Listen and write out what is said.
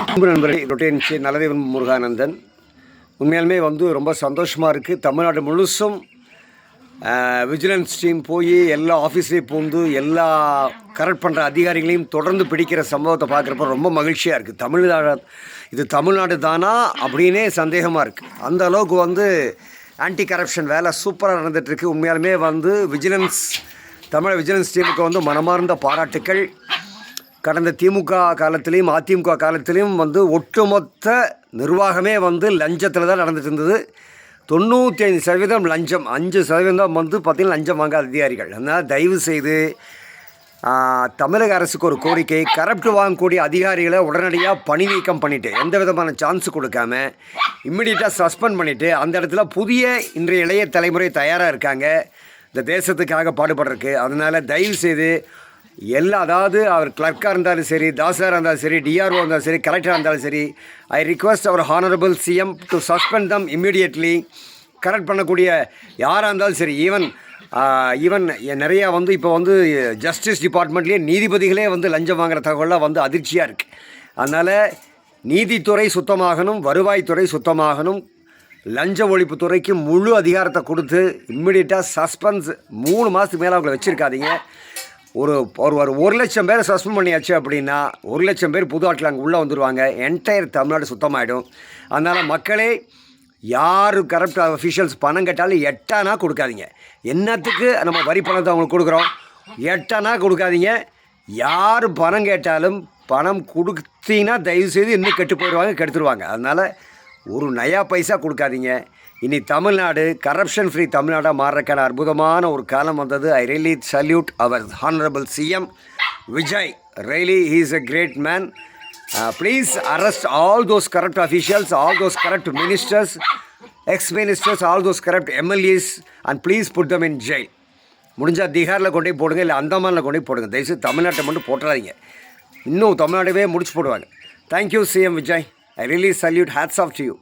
நண்பர்களே, ரொட்டேன் நல்லதேவன் முருகானந்தன். உண்மையாலுமே ரொம்ப சந்தோஷமாக இருக்குது. தமிழ்நாடு முழுசும் விஜிலன்ஸ் டீம் போய் எல்லா ஆஃபீஸ்லேயும் பூந்து எல்லா கரெக்ட் பண்ணுற அதிகாரிகளையும் தொடர்ந்து பிடிக்கிற சம்பவத்தை பார்க்குறப்ப ரொம்ப மகிழ்ச்சியாக இருக்குது. இது தமிழ்நாடு தானா அப்படின்னே சந்தேகமாக இருக்குது. அந்த அளவுக்கு ஆன்டி கரப்ஷன் வேலை சூப்பராக நடந்துகிட்ருக்கு. உண்மையாலுமே தமிழ் விஜிலன்ஸ் டீமுக்கு மனமார்ந்த பாராட்டுக்கள். கடந்த திமுக காலத்திலையும் அதிமுக காலத்திலையும் ஒட்டுமொத்த நிர்வாகமே லஞ்சத்தில் தான் நடந்துட்டு இருந்தது. 95% லஞ்சம், 5% பார்த்திங்கன்னா லஞ்சம் வாங்காத அதிகாரிகள். அதனால் தயவு செய்து தமிழக அரசுக்கு ஒரு கோரிக்கை, கரப்ட் வாங்கக்கூடிய அதிகாரிகளை உடனடியாக பணி நீக்கம் பண்ணிவிட்டு எந்த விதமான சான்ஸ் கொடுக்காம இம்மிடியட்டாக சஸ்பெண்ட் பண்ணிவிட்டு அந்த இடத்துல புதிய இன்றைய இளைய தலைமுறை தயாராக இருக்காங்க இந்த தேசத்துக்காக பாடுபடுறதுக்கு. அதனால் தயவு செய்து அதாவது அவர் கிளர்க்காக இருந்தாலும் சரி, தாசாராக இருந்தாலும் சரி, டிஆர்ஓ இருந்தாலும் சரி, கலெக்டராக இருந்தாலும் சரி, I request our honourable CM to suspend them immediately. Correct பண்ணக்கூடிய யாராக இருந்தாலும் சரி, ஈவன் நிறையா இப்போ ஜஸ்டிஸ் டிபார்ட்மெண்ட்லேயே நீதிபதிகளே லஞ்சம் வாங்குகிற தகவலாக அதிர்ச்சியாக இருக்குது. அதனால் நீதித்துறை சுத்தமாகணும், வருவாய்த்துறை சுத்தமாகணும். லஞ்ச ஒழிப்புத்துறைக்கு முழு அதிகாரத்தை கொடுத்து இம்மிடியட்டாக சஸ்பென்ஸ் 3 மாதத்துக்கு மேலே அவங்களை வச்சுருக்காதீங்க. ஒரு 1,00,000 பேரை சஸ்பெண்ட் பண்ணியாச்சு அப்படின்னா 1,00,000 பேர் புது ஆட்டில் அங்கே உள்ளே வந்துடுவாங்க. என்டையர் தமிழ்நாடு சுத்தமாகிடும். அதனால் மக்களே, யார் கரப்ட் அஃபிஷியல்ஸ் பணம் கேட்டாலும் எட்டானா கொடுக்காதீங்க. என்னத்துக்கு நம்ம வரி பணத்தை அவங்களுக்கு கொடுக்குறோம்? எட்டானா கொடுக்காதீங்க. யார் பணம் கேட்டாலும் பணம் கொடுத்தீங்கன்னா தயவுசெய்து இன்னும் கெட்டு போயிடுவாங்க, கெடுத்துருவாங்க. அதனால் ஒரு நயா பைசா கொடுக்காதீங்க. இனி தமிழ்நாடு கரப்ஷன் ஃப்ரீ தமிழ்நாடாக மாறுறதுக்கான அற்புதமான ஒரு காலம் வந்தது. I really salute our honourable CM Vijay. Really he is a great man. Please arrest all those corrupt officials, all those corrupt ministers, ex-ministers, all those corrupt MLAs and please put them in jail. முடிஞ்சால் திகாரில் கொண்டு போய் போடுங்க, இல்லை அந்தமானில் கொண்டு போய் போடுங்க. தயவுசெய்து தமிழ்நாட்டை மட்டும் போட்டுறாதீங்க. இன்னும் தமிழ்நாடவே முடிச்சு போடுவாங்க. Thank you CM Vijay. I really salute. Hats off to you.